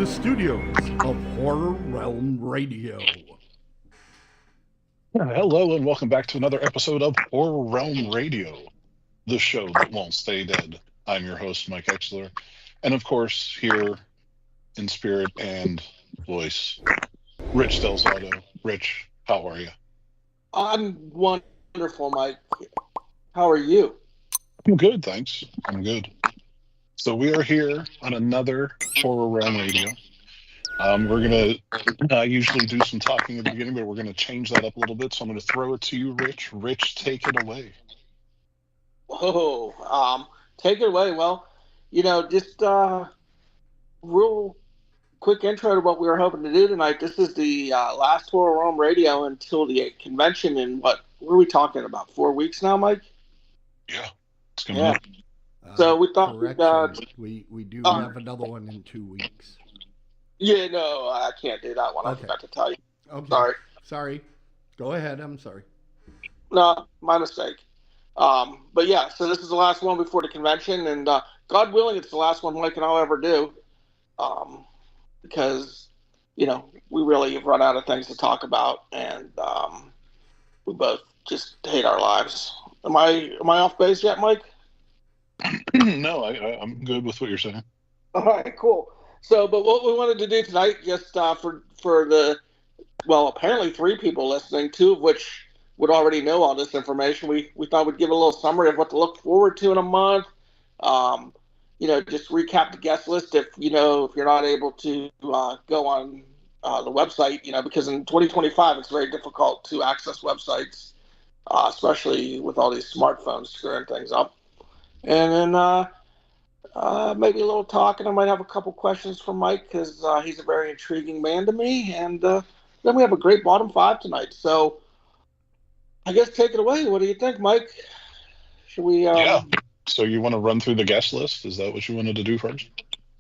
the studios of Horror Realm Radio. Hello and welcome back to another episode of Horror Realm Radio, the show that won't stay dead. I'm your host, Mike Exler, and of course, here in spirit and voice, Rich Delzato. Rich, how are you? I'm wonderful, Mike. How are you? I'm good, thanks. I'm good. So we are here on another Horror Realm Radio. We're going to usually do some talking at the beginning, but we're going to change that up a little bit. So I'm going to throw it to you, Rich. Rich, take it away. Whoa, take it away. Well, just real quick intro to what we were hoping to do tonight. This is the last Horror Realm Radio until the convention in what are we talking about? 4 weeks now, Mike? Yeah, it's coming up. So we thought we do have another one in 2 weeks. Yeah, no, I can't do that one. Okay. I forgot to tell you. Okay. Sorry. Go ahead. I'm sorry. No, my mistake. But yeah, so this is the last one before the convention, and God willing, it's the last one Mike and I'll ever do, because we really have run out of things to talk about, and we both just hate our lives. Am I off base yet, Mike? No, I'm good with what you're saying. All right, cool. So, but what we wanted to do tonight, just for the, well, apparently 3 people listening, 2 of which would already know all this information, we thought we'd give a little summary of what to look forward to in a month. Just recap the guest list if you're not able to go on the website, because in 2025 it's very difficult to access websites, especially with all these smartphones screwing things up. And then maybe a little talk, and I might have a couple questions for Mike because he's a very intriguing man to me. And then we have a great bottom 5 tonight. So I guess take it away. What do you think, Mike? Should we? Yeah. So you want to run through the guest list? Is that what you wanted to do first?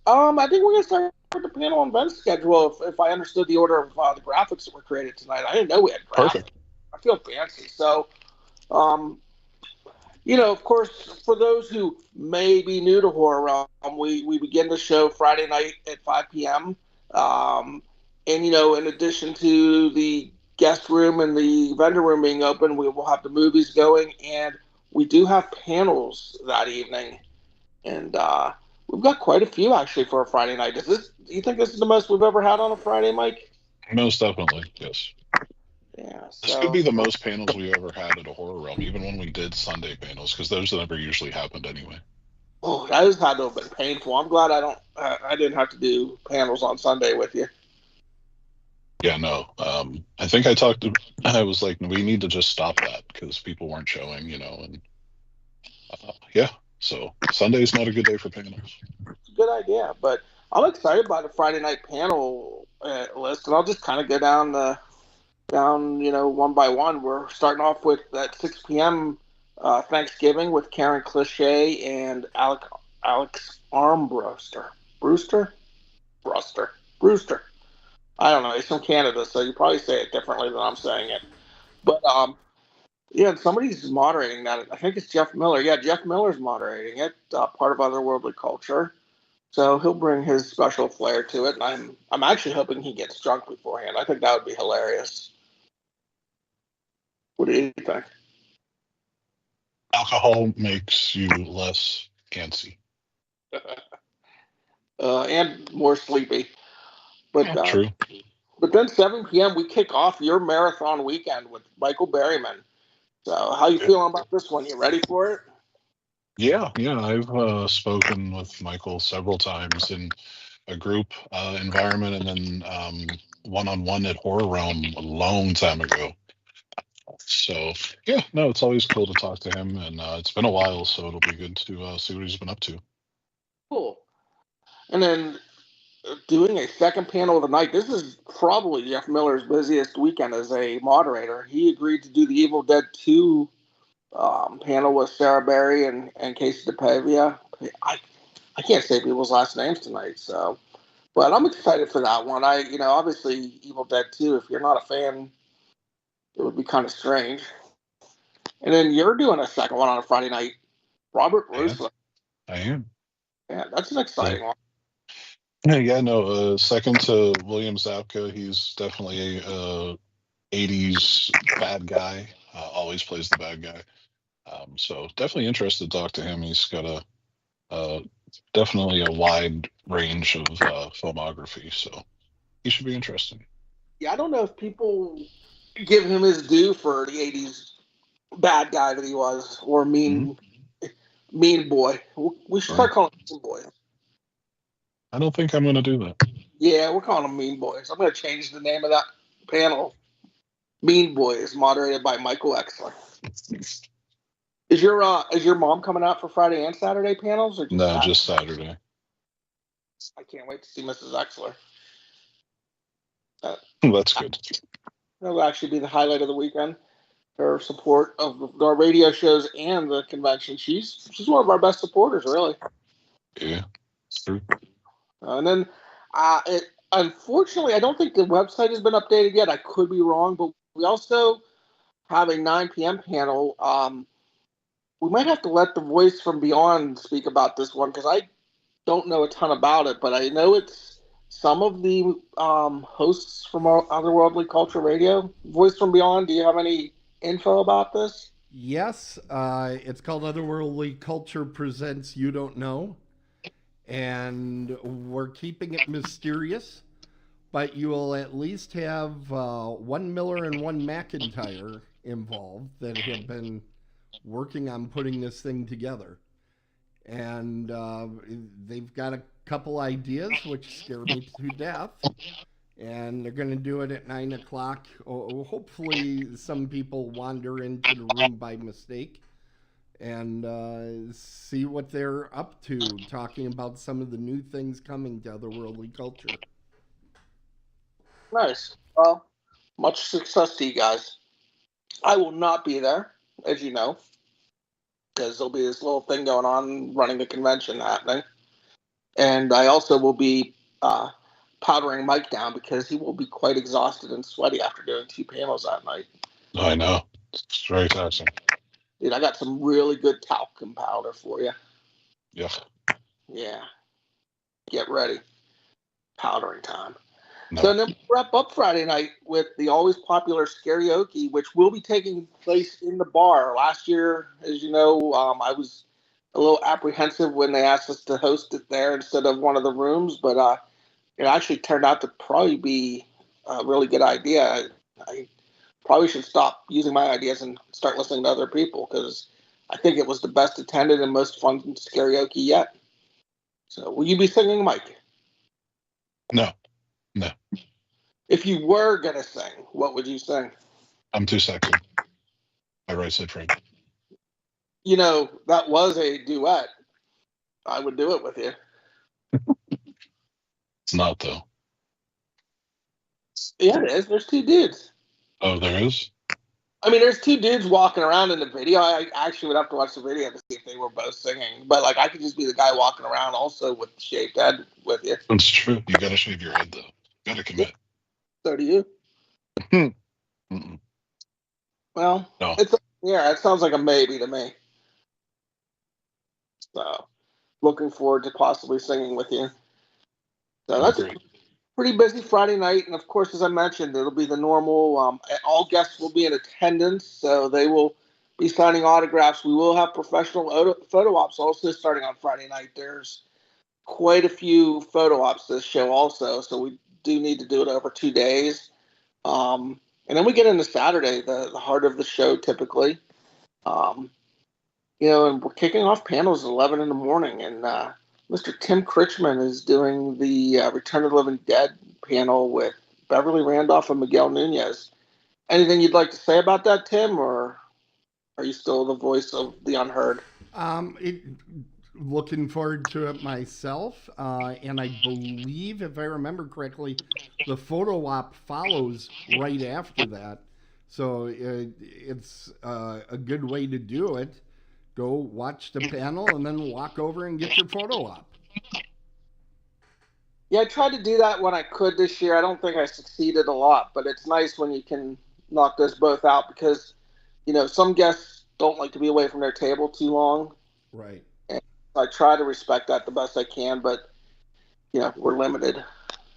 I think we're going to start with the panel and event schedule. If I understood the order of the graphics that were created tonight, I didn't know we had graphics. Perfect. I feel fancy. So, of course, for those who may be new to Horror Realm, we begin the show Friday night at 5 p.m. And, in addition to the guest room and the vendor room being open, we will have the movies going, and we do have panels that evening. And we've got quite a few, actually, for a Friday night. Do you think this is the most we've ever had on a Friday, Mike? Most definitely, yes. Yeah. This could be the most panels we ever had at a Horror Realm, even when we did Sunday panels, because those never usually happened anyway. Oh, that has had to have been painful. I'm glad I didn't have to do panels on Sunday with you. Yeah, no. I think I was like, we need to just stop that because people weren't showing, and yeah. So Sunday's not a good day for panels. It's a good idea, but I'm excited by the Friday night panel list, and I'll just kind of go down one by one. We're starting off with at 6 p.m. Thanksgiving with Karen Cliché and Alex Armbruster. Brewster. I don't know. He's from Canada, so you probably say it differently than I'm saying it. But somebody's moderating that. I think it's Jeff Miller. Yeah, Jeff Miller's moderating it. Part of Otherworldly Culture. So he'll bring his special flair to it, and I'm actually hoping he gets drunk beforehand. I think that would be hilarious. What do you think? Alcohol makes you less antsy. And more sleepy. But True. But then 7 p.m. we kick off your marathon weekend with Michael Berryman. So how you feeling about this one? You ready for it? Yeah. I've spoken with Michael several times in a group environment, and then one-on-one at Horror Realm a long time ago. So yeah, no, it's always cool to talk to him, and it's been a while, so it'll be good to see what he's been up to. Cool. And then doing a second panel of the night. This is probably Jeff Miller's busiest weekend as a moderator. He agreed to do the Evil Dead 2 panel with Sarah Berry and Casey DePavia. I can't say people's last names tonight, so, but I'm excited for that one. Obviously Evil Dead 2, if you're not a fan, it would be kind of strange. And then you're doing a second one on a Friday night. Robert Russo. I am. Yeah, that's an exciting one. Yeah, no, second to William Zabka, he's definitely a 80s bad guy. Always plays the bad guy. So definitely interested to talk to him. He's got definitely a wide range of filmography, so he should be interesting. Yeah, I don't know if people give him his due for the '80s bad guy that he was, or mean boy. We should start calling him Mean Boy. I don't think I'm going to do that. Yeah, we're calling him Mean Boys. I'm going to change the name of that panel. Mean Boys, moderated by Michael Exler. Is your mom coming out for Friday and Saturday panels, or just No, Saturday? just Saturday. I can't wait to see Mrs. Exler. That's good. That'll actually be the highlight of the weekend. Her support of our radio shows and the convention. She's one of our best supporters, really. Yeah, it's true. And then, unfortunately, I don't think the website has been updated yet. I could be wrong, but we also have a 9 p.m. panel. We might have to let the voice from Beyond speak about this one because I don't know a ton about it, but I know it's some of the hosts from Otherworldly Culture Radio. Voice from Beyond, do you have any info about this? Yes, it's called Otherworldly Culture Presents You Don't Know. And we're keeping it mysterious, but you will at least have one Miller and one McIntyre involved that have been working on putting this thing together. And they've got a couple ideas which scare me to death. And they're going to do it at 9 o'clock. Hopefully some people wander into the room by mistake and see what they're up to, talking about some of the new things coming to Otherworldly Culture. Nice. Well, much success to you guys. I will not be there, as you know, because there'll be this little thing going on running the convention happening. And I also will be powdering Mike down because he will be quite exhausted and sweaty after doing 2 panels that night. I know. It's very taxing. Dude, I got some really good talcum powder for you. Yeah. Yeah. Get ready. Powdering time. No. So then we wrap up Friday night with the always popular Scarioke, which will be taking place in the bar. Last year, as you know, I was a little apprehensive when they asked us to host it there instead of one of the rooms, but it actually turned out to probably be a really good idea. I probably should stop using my ideas and start listening to other people because I think it was the best attended and most fun Scarioke yet. So will you be singing, Mike? No. If you were going to sing, what would you sing? I'm too sexy. My right side friend. You know, that was a duet. I would do it with you. It's not, though. Yeah, it is. There's 2 dudes. Oh, there is? I mean, there's 2 dudes walking around in the video. I actually would have to watch the video to see if they were both singing. But, like, I could just be the guy walking around also with the shaved head with you. That's true. You got to shave your head, though. Got to commit. So do you. Well, no. It sounds like a maybe to me. So, looking forward to possibly singing with you. So that's a pretty busy Friday night, and of course, as I mentioned, it'll be the normal. All guests will be in attendance, so they will be signing autographs. We will have professional photo ops also starting on Friday night. There's quite a few photo ops this show also, so we do need to do it over 2 days. And then we get into Saturday, the heart of the show typically. And we're kicking off panels at 11 in the morning, and Mr. Tim Critchman is doing the Return of the Living Dead panel with Beverly Randolph and Miguel Nunez. Anything you'd like to say about that, Tim, or are you still the voice of the unheard? Looking forward to it myself, and I believe, if I remember correctly, the photo op follows right after that. So it's a good way to do it. Go watch the panel and then walk over and get your photo op. Yeah, I tried to do that when I could this year. I don't think I succeeded a lot, but it's nice when you can knock those both out because, some guests don't like to be away from their table too long. Right. And I try to respect that the best I can, but we're limited.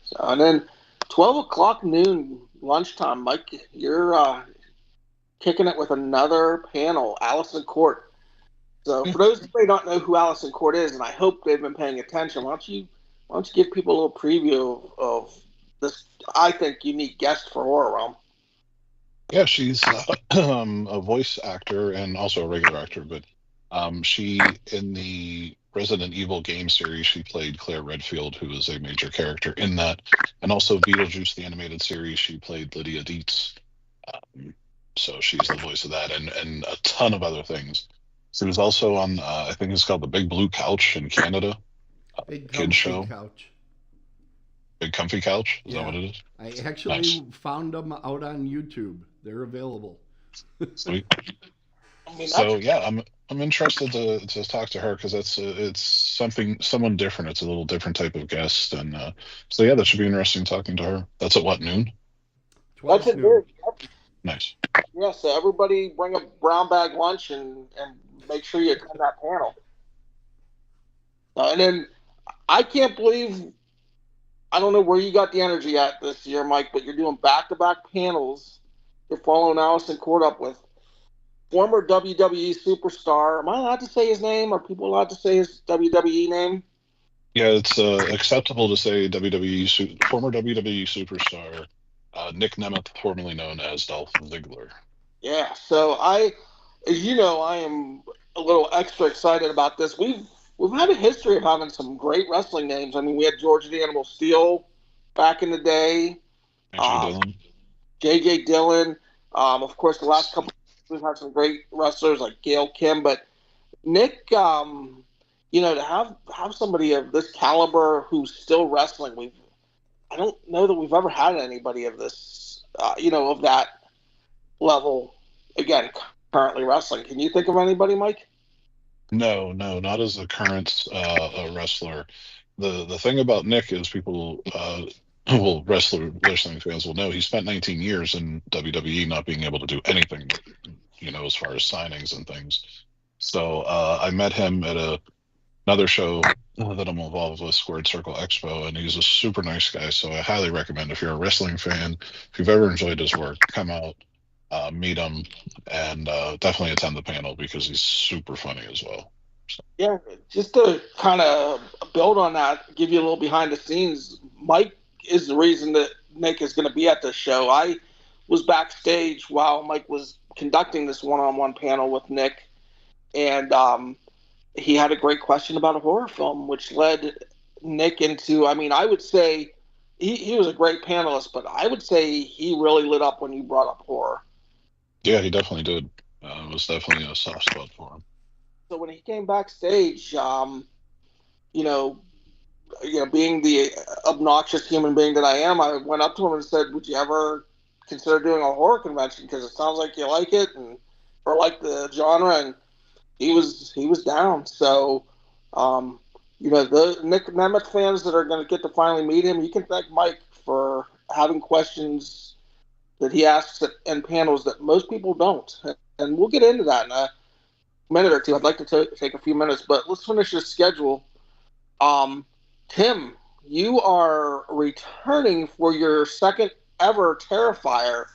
So, and then 12 o'clock noon lunchtime, Mike, you're kicking it with another panel, Allison Court. So for those who may not know who Allison Court is, and I hope they've been paying attention, why don't you give people a little preview of this, I think, unique guest for Horror Realm? Yeah, she's a voice actor and also a regular actor, but she, in the Resident Evil game series, she played Claire Redfield, who is a major character in that, and also Beetlejuice, the animated series, she played Lydia Dietz. So she's the voice of that, and a ton of other things. She was also on, I think it's called The Big Blue Couch in Canada, Big kids show. couch. Big Comfy Couch? Is that what it is? I actually found them out on YouTube. They're available. Sweet. So yeah, I'm interested to talk to her because it's someone different. It's a little different type of guest, and so yeah, that should be interesting talking to her. That's at what, noon? 12 noon. Nice. Yeah, so everybody bring a brown bag lunch and make sure you attend that panel. And then I can't believe, I don't know where you got the energy at this year, Mike, but you're doing back-to-back panels. You're following Allison Court up with former WWE superstar. Am I allowed to say his name? Are people allowed to say his WWE name? Yeah, it's acceptable to say former WWE superstar Nick Nemeth, formerly known as Dolph Ziggler. Yeah, so as you know, I am a little extra excited about this. We've had a history of having some great wrestling names. I mean, we had George the Animal Steel back in the day. J.J. Dillon. Of course, the last couple we've had some great wrestlers like Gail Kim, but Nick, to have somebody of this caliber who's still wrestling, I don't know that we've ever had anybody of this, of that level, again, currently wrestling. Can you think of anybody, Mike? No, not as a current wrestler. The thing about Nick is people, wrestling fans will know he spent 19 years in WWE not being able to do anything, as far as signings and things. So I met him at another show that I'm involved with, Squared Circle Expo, and he's a super nice guy. So I highly recommend, if you're a wrestling fan, if you've ever enjoyed his work, come out, meet him, and definitely attend the panel because he's super funny as well. So. Yeah, just to kind of build on that, give you a little behind the scenes, Mike is the reason that Nick is going to be at this show. I was backstage while Mike was conducting this one-on-one panel with Nick, and he had a great question about a horror film, which led Nick into, I would say he was a great panelist, but I would say he really lit up when you brought up horror. Yeah, he definitely did. It was definitely a soft spot for him. So when he came backstage, being the obnoxious human being that I am, I went up to him and said, "Would you ever consider doing a horror convention? Because it sounds like you like it or like the genre." And he was down. So, the Nick Nemeth fans that are going to get to finally meet him, you can thank Mike for having questions that he asks in panels that most people don't. And we'll get into that in a minute or two. I'd like to take a few minutes, but let's finish this schedule. Tim, you are returning for your second ever Terrifier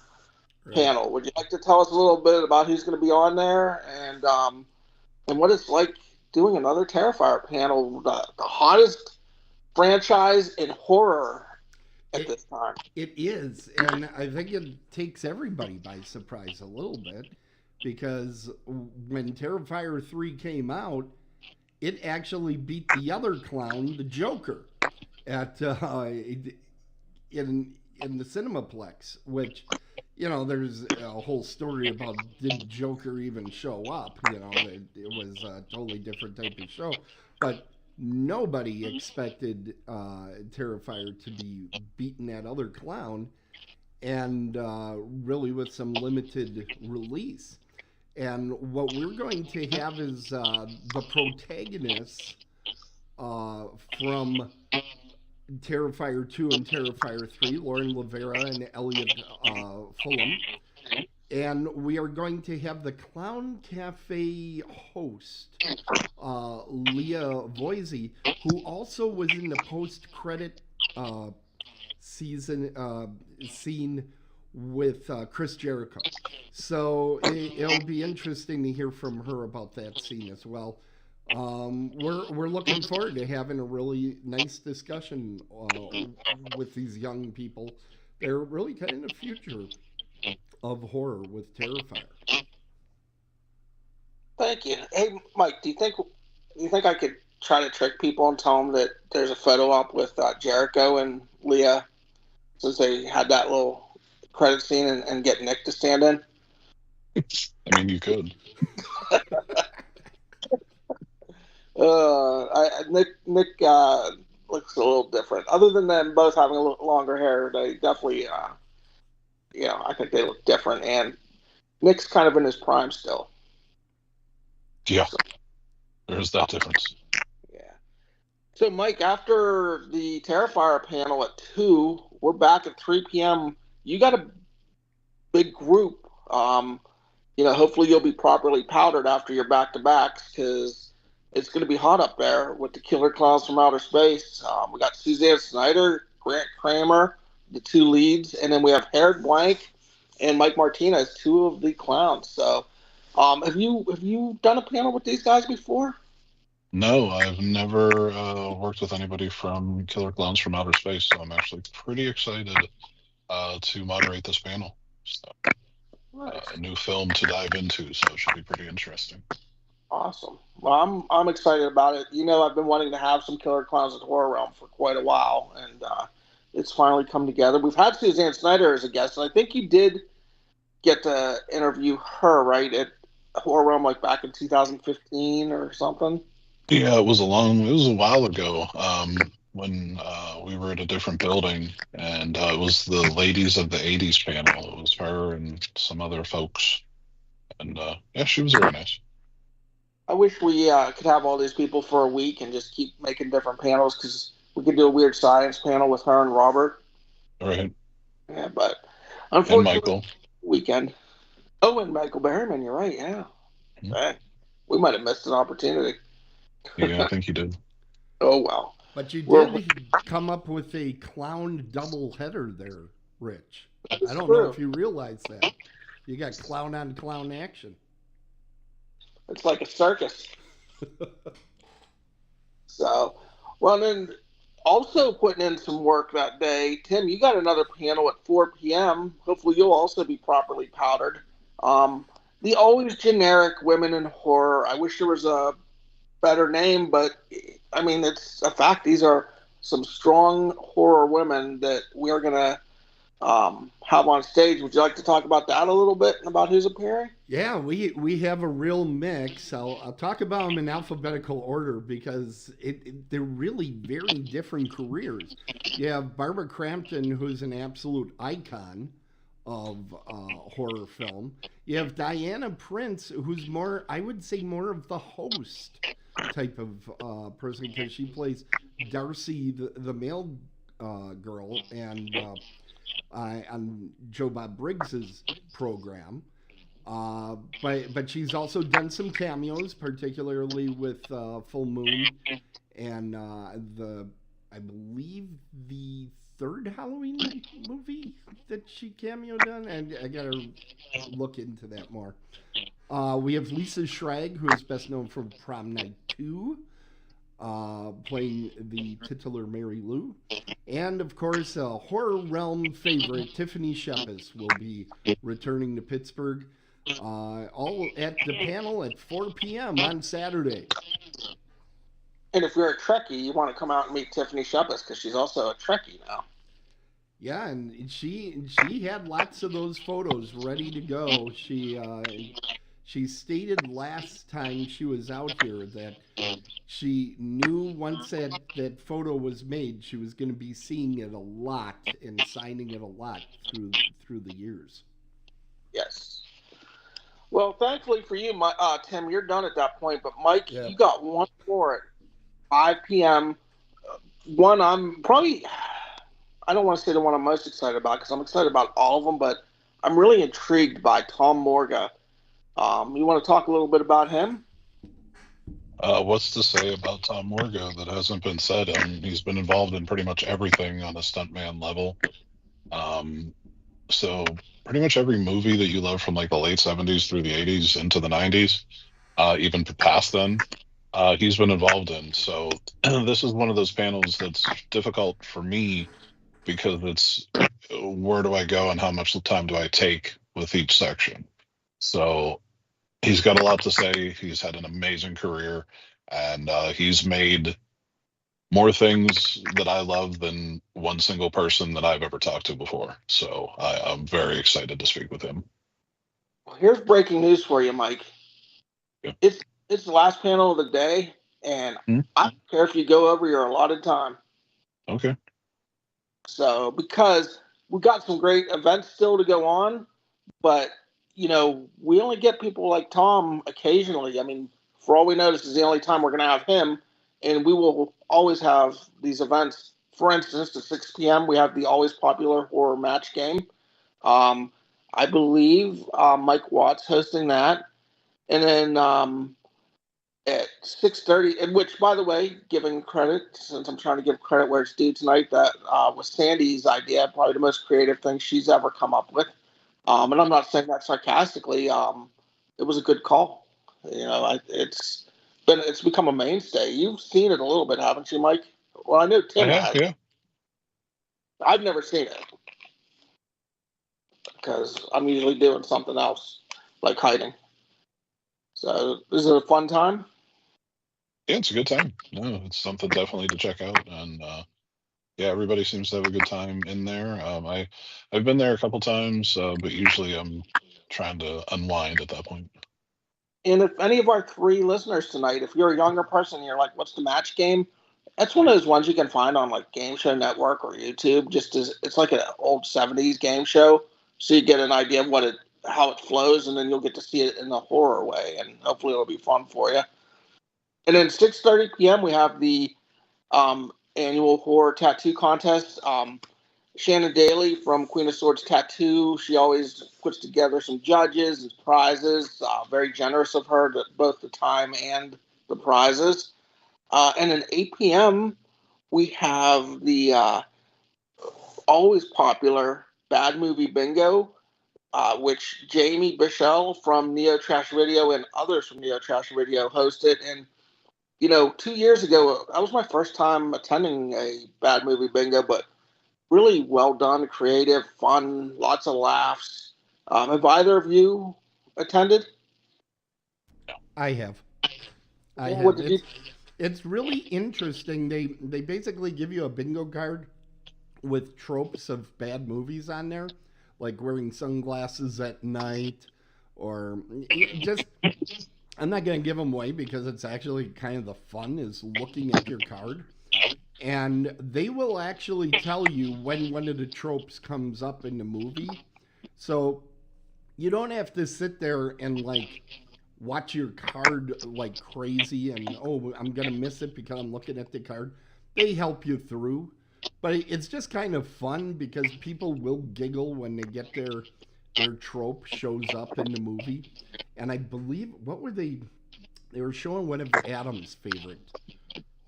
panel. Would you like to tell us a little bit about who's going to be on there and what it's like doing another Terrifier panel, the hottest franchise in horror at this time? It is, and I think it takes everybody by surprise a little bit, because when Terrifier 3 came out, it actually beat the other clown, the Joker, at in the Cinemaplex, which, there's a whole story about, did Joker even show up? It was a totally different type of show, but nobody expected Terrifier to be beating that other clown, and really with some limited release. And what we're going to have is the protagonists from Terrifier 2 and Terrifier 3, Lauren Lavera and Elliot Fulham. And we are going to have the Clown Cafe host, Leah Voisey, who also was in the post-credit scene with Chris Jericho. So it'll be interesting to hear from her about that scene as well. We're looking forward to having a really nice discussion with these young people. They're really kind of the future of horror with Terrifier. Thank you. Hey, Mike, do you think I could try to trick people and tell them that there's a photo op with Jericho and Leah, since they had that little credit scene, and get Nick to stand in? I mean, you could. Nick looks a little different. Other than them both having a little longer hair, they definitely, I think they look different. And Nick's kind of in his prime still. Yeah, there's that difference. Yeah. So, Mike, after the Terrifier panel at 2, we're back at 3 p.m. You got a big group. Hopefully you'll be properly powdered after your back-to-backs, because it's going to be hot up there with the Killer Clowns from Outer Space. We got Suzanne Snyder, Grant Kramer, the 2 leads, and then we have Harold Blank and Mike Martinez, 2 of the clowns. So, have you done a panel with these guys before? No, I've never worked with anybody from Killer Clowns from Outer Space, so I'm actually pretty excited to moderate this panel. So, Nice. a new film to dive into, so it should be pretty interesting. Awesome. Well, I'm excited about it. I've been wanting to have some Killer Clowns at Horror Realm for quite a while, and it's finally come together. We've had Suzanne Snyder as a guest, and I think you did get to interview her, right, at Horror Realm, like back in 2015 or something. Yeah, it was a while ago, when we were at a different building, and it was the Ladies of the 80s panel. It was her and some other folks, and yeah, she was very nice. I wish we could have all these people for a week and just keep making different panels, because we could do a weird science panel with her and Robert. Right. Yeah, but And unfortunately, Michael. weekend. Oh, and Michael Berryman, you're right, yeah. Mhm. Man, we might have missed an opportunity. Yeah, I think he did. Oh, well. But you did come up with a clown double header there, Rich. I don't know if you realize that. You got clown on clown action. It's like a circus. So, well, then also putting in some work that day, Tim, you got another panel at 4 p.m. Hopefully you'll also be properly powdered. The always generic women in horror. I wish there was a better name, but I mean, it's a fact. These are some strong horror women that we're going to have on stage. Would you like to talk about that a little bit, and about who's appearing? Yeah, we have a real mix. I'll talk about them in alphabetical order, because they're really very different careers. You have Barbara Crampton, who's an absolute icon of horror film. You have Diana Prince, who's I would say more of the host type of person, because she plays Darcy, the male girl, and on Joe Bob Briggs's program. But she's also done some cameos, particularly with Full Moon and I believe the third Halloween movie that she cameoed on, and I gotta look into that more. We have Lisa Schrag, who is best known from Prom Night 2, playing the titular Mary Lou. And, of course, a Horror Realm favorite, Tiffany Shepis, will be returning to Pittsburgh, all at the panel at 4 p.m. on Saturday. And if you're a Trekkie, you want to come out and meet Tiffany Shepis, because she's also a Trekkie now. Yeah, and she had lots of those photos ready to go. She stated last time she was out here that she knew once that photo was made, she was going to be seeing it a lot and signing it a lot through the years. Yes. Well, thankfully for you, Tim, you're done at that point. But Mike, Yeah. You got one more at 5 p.m. One I don't want to say the one I'm most excited about, because I'm excited about all of them, but I'm really intrigued by Tom Morga. You want to talk a little bit about him? What's to say about Tom Morga that hasn't been said? He's been involved in pretty much everything on a stuntman level. Um, so pretty much every movie that you love from like the late 70s through the 80s into the 90s, even past then, he's been involved in. So this is one of those panels that's difficult for me because it's where do I go and how much time do I take with each section? So he's got a lot to say. He's had an amazing career, and he's made more things that I love than one single person that I've ever talked to before. So I'm very excited to speak with him. Well, here's breaking news for you, Mike. Yeah. It's the last panel of the day, and I don't care if you go over your allotted time. Okay. So, because we got some great events still to go on, but we only get people like Tom occasionally. I mean, for all we know, this is the only time we're going to have him, and we will always have these events. For instance, at 6 p.m., we have the always popular horror match game. I believe Mike Watts hosting that, and then at 6:30, and which, by the way, giving credit, since I'm trying to give credit where it's due tonight, that was Sandy's idea, probably the most creative thing she's ever come up with. And I'm not saying that sarcastically. It was a good call. It's become a mainstay. You've seen it a little bit, haven't you, Mike? Well, I know Tim has. Yeah. I've never seen it because I'm usually doing something else, like hiding. So, is it a fun time? Yeah, it's a good time. No, it's something definitely to check out, and yeah, everybody seems to have a good time in there. I've been there a couple times, but usually I'm trying to unwind at that point. And if any of our three listeners tonight, if you're a younger person and you're like, what's the match game? That's one of those ones you can find on like Game Show Network or YouTube. It's like an old 70s game show. So you get an idea of how it flows, and then you'll get to see it in a horror way, and hopefully it'll be fun for you. And then 6:30 p.m. we have the annual horror tattoo contest. Shannon Daly from Queen of Swords Tattoo. She always puts together some judges and prizes. Very generous of her, both the time and the prizes. And at 8 p.m., we have the always popular Bad Movie Bingo, which Jamie Bichelle from Neo Trash Radio and others from Neo Trash Radio hosted. And 2 years ago, that was my first time attending a Bad Movie Bingo, but really well done, creative, fun, lots of laughs. Have either of you attended? I have. What did you? It's really interesting. They basically give you a bingo card with tropes of bad movies on there, like wearing sunglasses at night, or just. I'm not going to give them away because it's actually kind of the fun is looking at your card. And they will actually tell you when one of the tropes comes up in the movie. So you don't have to sit there and like watch your card like crazy and I'm going to miss it because I'm looking at the card. They help you through. But it's just kind of fun because people will giggle when they get their trope shows up in the movie. And I believe they were showing one of Adam's favorite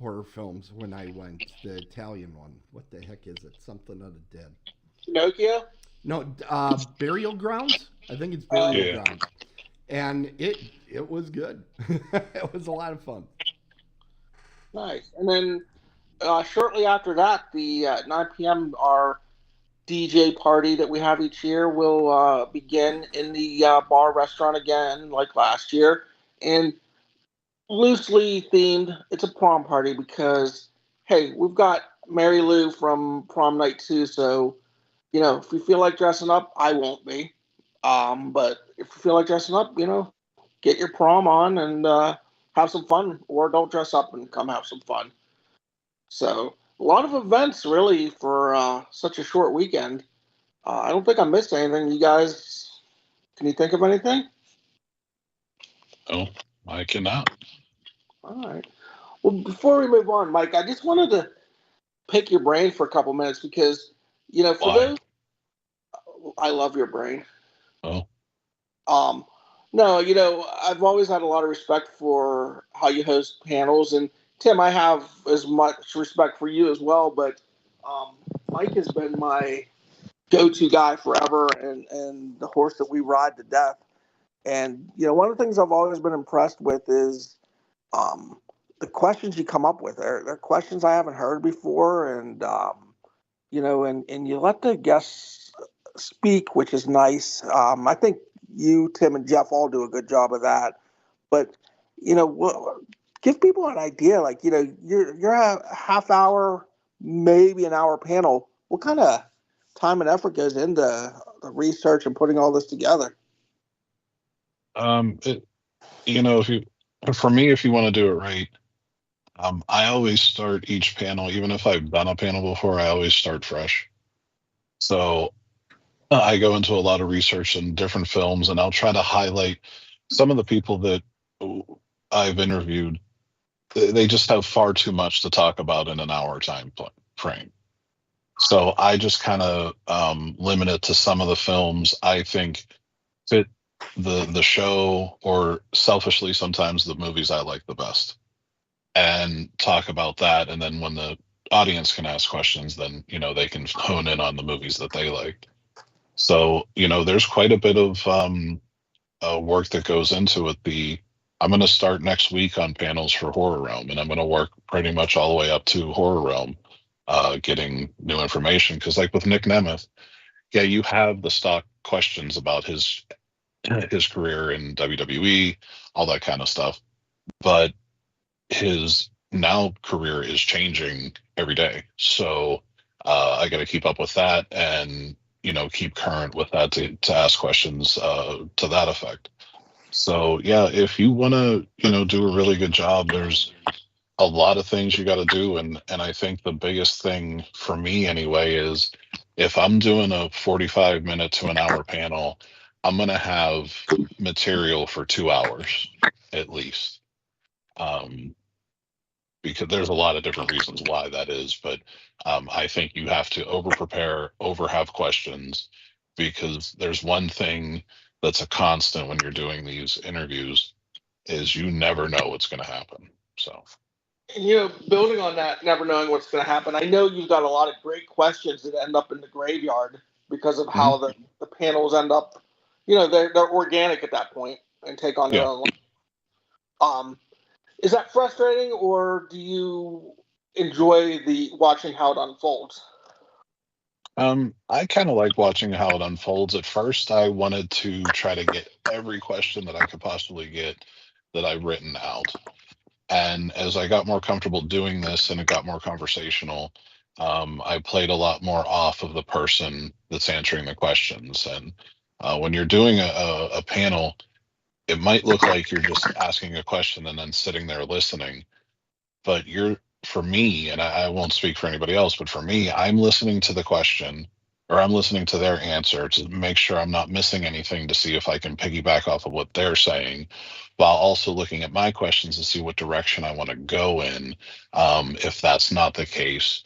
horror films when I went, the Italian one. What the heck is it? Something of the Dead. Pinocchio? No, Burial Grounds. I think it's Burial Grounds. And it was good. It was a lot of fun. Nice. And then shortly after that, the 9 p.m. our DJ party that we have each year will begin in the bar restaurant again, like last year. And loosely themed, it's a prom party because, hey, we've got Mary Lou from prom night too. So, if you feel like dressing up, I won't be. But if you feel like dressing up, get your prom on and have some fun, or don't dress up and come have some fun. So a lot of events really for such a short weekend. I don't think I missed anything. You guys, can you think of anything? Oh, I cannot. All right. Well, before we move on, Mike, I just wanted to pick your brain for a couple minutes because, for those, I love your brain. Oh, No, I've always had a lot of respect for how you host panels, and Tim, I have as much respect for you as well. But Mike has been my go-to guy forever, and the horse that we ride to death. And one of the things I've always been impressed with is the questions you come up with. They're questions I haven't heard before, and and you let the guests speak, which is nice. I think you, Tim, and Jeff all do a good job of that. But give people an idea. Like you're a half hour, maybe an hour panel. What kind of time and effort goes into the research and putting all this together? it, if you, for me, if you want to do it right, I always start each panel, even if I've done a panel before, I always start fresh. So I go into a lot of research in different films, and I'll try to highlight some of the people that I've interviewed. They just have far too much to talk about in an hour frame. So I just kind of limit it to some of the films I think fit the show, or selfishly sometimes the movies I like the best, and talk about that. And then when the audience can ask questions, then they can hone in on the movies that they like. So there's quite a bit of work that goes into it. I'm going to start next week on panels for Horror Realm, and I'm going to work pretty much all the way up to Horror Realm, getting new information. Because like with Nick Nemeth, yeah, you have the stock questions about his career in WWE, all that kind of stuff, but his now career is changing every day. So I got to keep up with that, and keep current with that to ask questions to that effect. So yeah, if you want to do a really good job, there's a lot of things you got to do, and I think the biggest thing for me anyway is, if I'm doing a 45-minute to an hour panel, I'm going to have material for 2 hours at least. Um, because there's a lot of different reasons why that is, but I think you have to over prepare, over have questions, because there's one thing that's a constant when you're doing these interviews, is you never know what's going to happen. So And, building on that, never knowing what's going to happen, I know you've got a lot of great questions that end up in the graveyard because of mhm. how the panels end up. They're organic at that point and take on their Yeah. own life. Is that frustrating, or do you enjoy the watching how it unfolds? I kind of like watching how it unfolds. At first, I wanted to try to get every question that I could possibly get that I've written out. And as I got more comfortable doing this and it got more conversational, I played a lot more off of the person that's answering the questions. And when you're doing a panel, it might look like you're just asking a question and then sitting there listening, but for me, and I won't speak for anybody else, but for me, I'm listening to the question, or I'm listening to their answer to make sure I'm not missing anything, to see if I can piggyback off of what they're saying, while also looking at my questions to see what direction I want to go in, if that's not the case.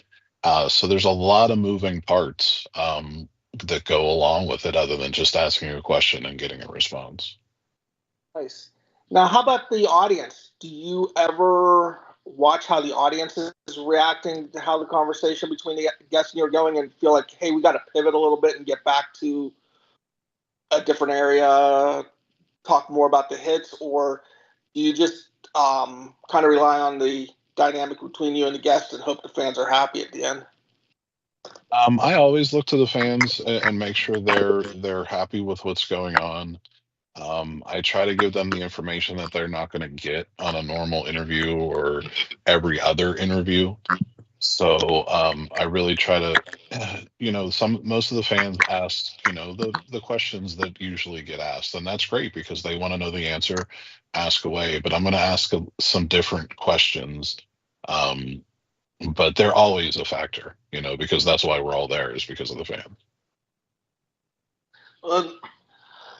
So there's a lot of moving parts that go along with it, other than just asking a question and getting a response. Nice. Now, how about the audience? Do you ever watch how the audience is reacting to how the conversation between the guests and you're going, and feel like, hey, we got to pivot a little bit and get back to a different area, talk more about the hits, or do you just kind of rely on the dynamic between you and the guests and hope the fans are happy at the end? I always look to the fans and make sure they're happy with what's going on. I try to give them the information that they're not going to get on a normal interview or every other interview. So I really try to, most of the fans ask, the questions that usually get asked, and that's great because they want to know the answer. Ask away, but I'm going to ask some different questions. Um, but they're always a factor, because that's why we're all there, is because of the fans. Um,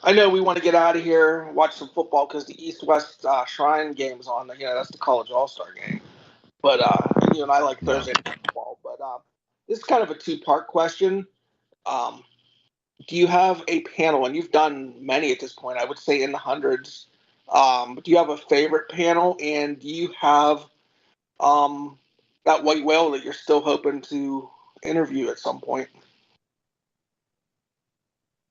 I know we want to get out of here, watch some football because the East-West Shrine game's on. That's the college all-star game. But you and I like Yeah. Thursday night football. But this is kind of a two-part question. Um, do you have a panel, and you've done many at this point, I would say in the hundreds, but do you have a favorite panel, and do you have that white whale that you're still hoping to interview at some point?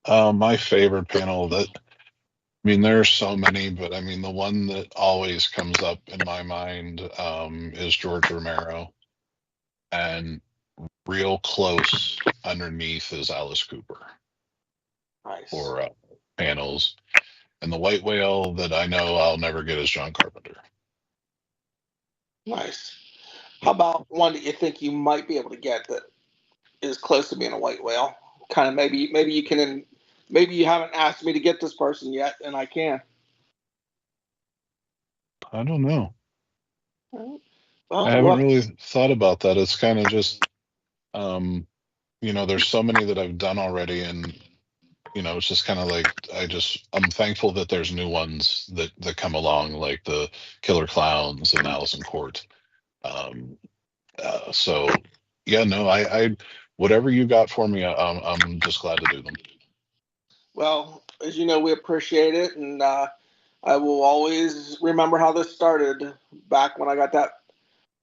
My favorite panel there are so many, but I mean, the one that always comes up in my mind is George Romero, and real close underneath is Alice Cooper Nice. for panels. And the white whale that I know I'll never get is John Carpenter. Nice. How about one that you think you might be able to get that is close to being a white whale? Kind of maybe you can, maybe you haven't asked me to get this person yet, and I can. I don't know. Well, I haven't really thought about that. It's kind of just, there's so many that I've done already, and it's just kind of like I'm thankful that there's new ones that come along, like the Killer Clowns and Allison Court. So yeah, no, I whatever you got for me, I'm just glad to do them. Well, as you know, we appreciate it, and I will always remember how this started back when I got that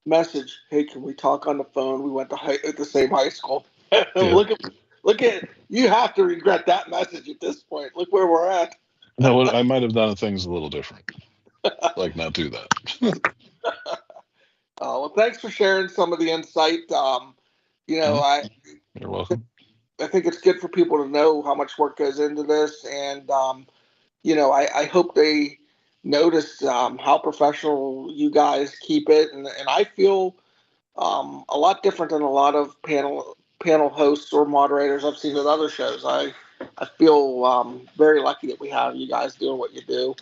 message. Hey, can we talk on the phone? We went at the same high school. Yeah. Look at you. Have to regret that message at this point. Look where we're at. No, I might have done things a little different, like not do that. Well, thanks for sharing some of the insight. You're welcome. I think it's good for people to know how much work goes into this, and I hope they notice how professional you guys keep it, and I feel a lot different than a lot of panel hosts or moderators I've seen at other shows. I feel very lucky that we have you guys doing what you do.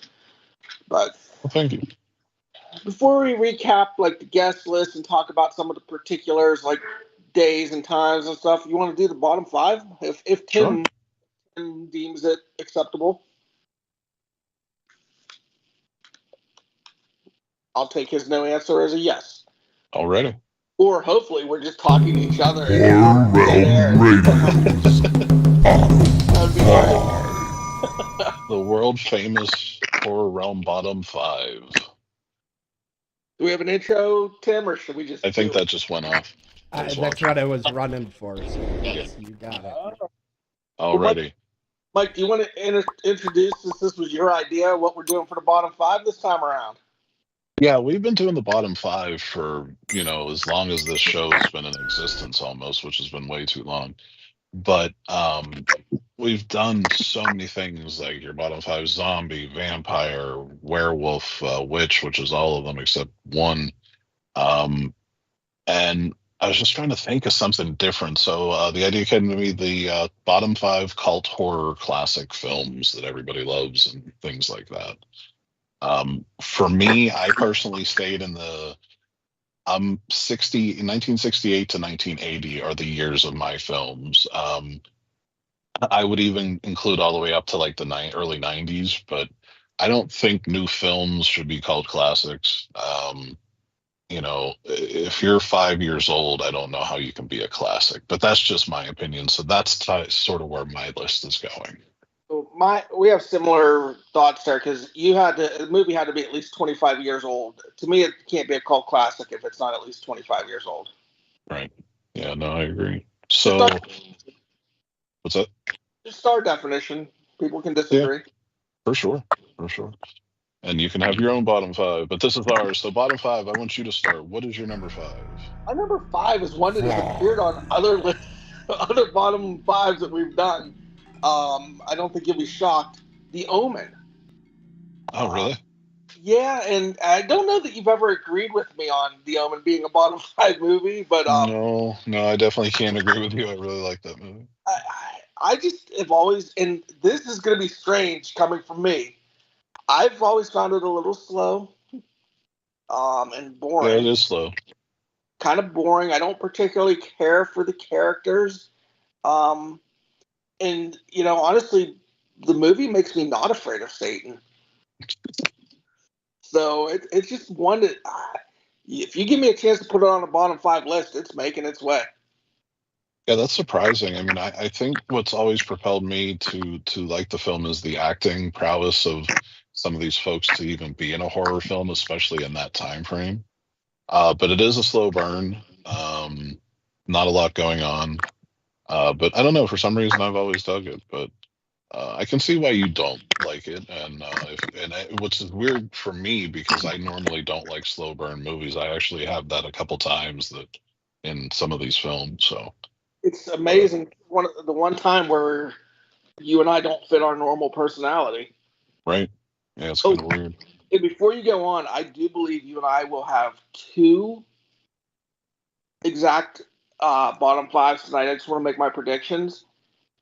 But well, thank you. Before we recap like the guest list and talk about some of the particulars like days and times and stuff, you want to do the bottom five if Tim deems it acceptable? I'll take his no answer as a yes. Already. Or hopefully we're just talking to each other. Horror Realm Radio's Bottom 5. The world famous Horror Realm Bottom 5. Do we have an intro, Tim, or should we just? I think that just went off. That's what I was running for. So yes, you got it. Already. Mike, do you want to introduce, since this was your idea, what we're doing for the bottom five this time around? Yeah, we've been doing the bottom five for, as long as this show has been in existence almost, which has been way too long. But we've done so many things, like your bottom five: zombie, vampire, werewolf, witch, which is all of them except one. And I was just trying to think of something different. So the idea came to me, the bottom five cult horror classic films that everybody loves and things like that. For me, I personally stayed in the 1968 to 1980 are the years of my films. I would even include all the way up to like the early 90s, but I don't think new films should be called classics. If you're 5 years old, I don't know how you can be a classic, but that's just my opinion. So that's sort of where my list is going. We have similar thoughts there, because the movie had to be at least 25 years old. To me, it can't be a cult classic if it's not at least 25 years old. Right. Yeah, no, I agree. So what's that? Just our definition. People can disagree. Yeah, for sure. And you can have your own bottom five, but this is ours. So bottom five, I want you to start. What is your number five? My number five is one that has appeared on other bottom fives that we've done. I don't think you'll be shocked. The Omen. Oh, really? Yeah, and I don't know that you've ever agreed with me on The Omen being a bottom five movie, but no, I definitely can't agree with you. I really like that movie. I just have always, and this is going to be strange coming from me, I've always found it a little slow, and boring. Yeah, it is slow. Kind of boring. I don't particularly care for the characters. And, honestly, the movie makes me not afraid of Satan. So it's just one that, if you give me a chance to put it on a bottom five list, it's making its way. Yeah, that's surprising. I mean, I think what's always propelled me to like the film is the acting prowess of some of these folks to even be in a horror film, especially in that time frame. But it is a slow burn. Not a lot going on. But I don't know. For some reason, I've always dug it. But I can see why you don't like it. And which is weird for me because I normally don't like slow burn movies. I actually have that a couple times that in some of these films. So. It's amazing. The one time where you and I don't fit our normal personality. Right. Yeah, it's Oh, kind of weird. and before you go on, I do believe you and I will have two exact bottom fives tonight. I just want to make my predictions.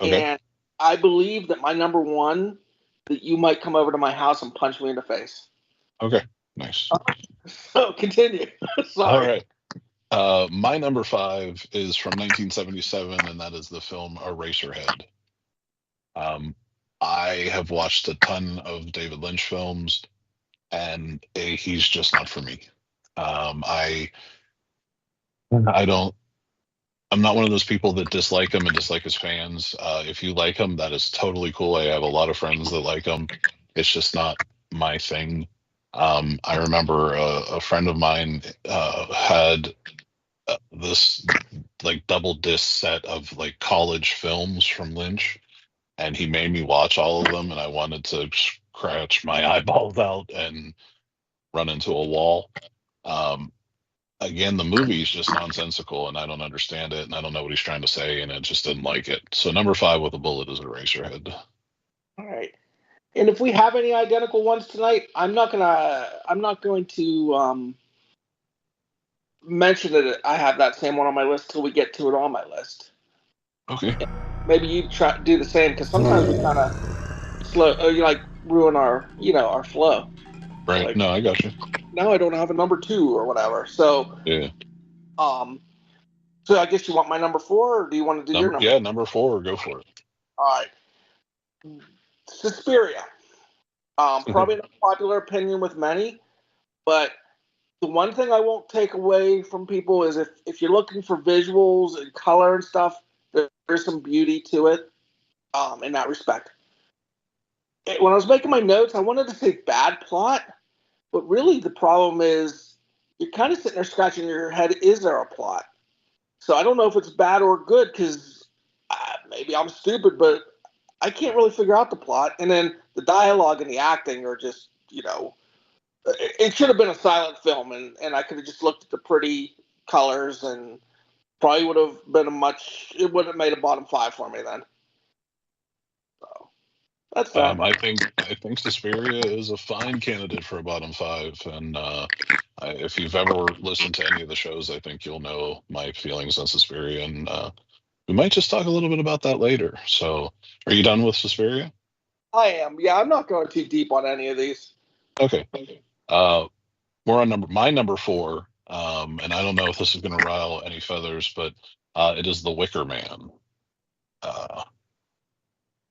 Okay. And I believe that my number one, that you might come over to my house and punch me in the face. Okay. Nice. So continue. All Sorry. right. My number 5 is from 1977, and that is the film Eraserhead. I have watched a ton of David Lynch films, and he's just not for me. I don't. I'm not one of those people that dislike him and dislike his fans. If you like him, that is totally cool. I have a lot of friends that like him. It's just not my thing. I remember a friend of mine had this like double disc set of like college films from Lynch, and he made me watch all of them, and I wanted to scratch my eyeballs out and run into a wall. Again, the movie is just nonsensical, and I don't understand it, and I don't know what he's trying to say, and I just didn't like it. So number 5 with a bullet is Eraserhead. All right. And if we have any identical ones tonight, I'm not going to mention that I have that same one on my list till we get to it on my list. Okay. Maybe you try do the same because sometimes we kind of ruin our flow. Right. Like, No, I got you. now I don't have a number 2 or whatever. So Yeah. So I guess you want my number 4, or do you want to do your number? Yeah, number 4. Go for it. All right. Suspiria. Probably not a popular opinion with many, but the one thing I won't take away from people is if you're looking for visuals and color and stuff, there's some beauty to it in that respect. When I was making my notes, I wanted to say bad plot, but really the problem is you're kind of sitting there scratching your head, is there a plot? So I don't know if it's bad or good because maybe I'm stupid, but I can't really figure out the plot. And then the dialogue and the acting are just, it should have been a silent film, and I could have just looked at the pretty colors and probably would have been it would have made a bottom 5 for me then. So that's that. I think Suspiria is a fine candidate for a bottom 5, and if you've ever listened to any of the shows, I think you'll know my feelings on Suspiria, and we might just talk a little bit about that later. So, are you done with Suspiria? I am. Yeah, I'm not going too deep on any of these. Okay. We're on my number 4, and I don't know if this is going to rile any feathers, but it is The Wicker Man.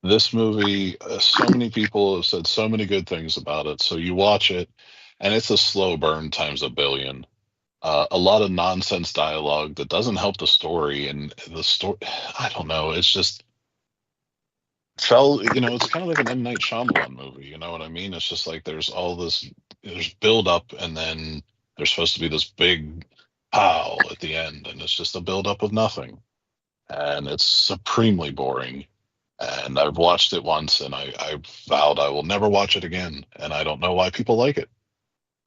This movie, so many people have said so many good things about it. So you watch it, and it's a slow burn times a billion. A lot of nonsense dialogue that doesn't help the story, and the story, I don't know. It's just it's kind of like an M. Night Shyamalan movie. You know what I mean? It's just like there's build up, and then there's supposed to be this big pow at the end, and it's just a build up of nothing, and it's supremely boring. And I've watched it once, and I vowed I will never watch it again, and I don't know why people like it.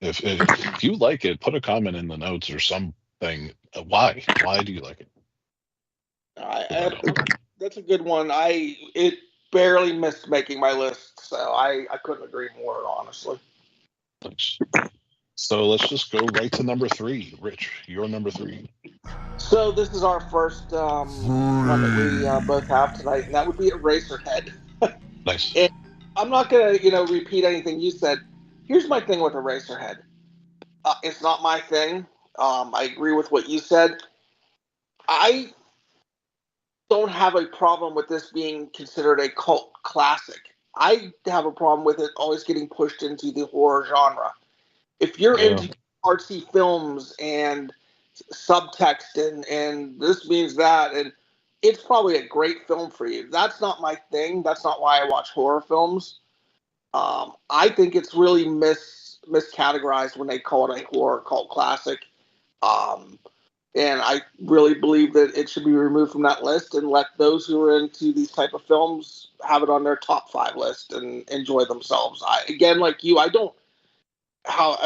If you like it, put a comment in the notes or something. Why do you like it? That's a good one. It barely missed making my list, so I couldn't agree more, honestly. Thanks. So let's just go right to number 3. Rich, you're number 3. So this is our first one that we both have tonight, and that would be Eraserhead. Nice. And I'm not going to, repeat anything you said. Here's my thing with Eraserhead. It's not my thing. I agree with what you said. I don't have a problem with this being considered a cult classic. I have a problem with it always getting pushed into the horror genre. If you're into artsy films and subtext and this means that, and it's probably a great film for you. That's not my thing. That's not why I watch horror films. I think it's really miscategorized when they call it a horror cult classic. Um, and I really believe that it should be removed from that list and let those who are into these type of films have it on their top 5 list and enjoy themselves. Again, like you, I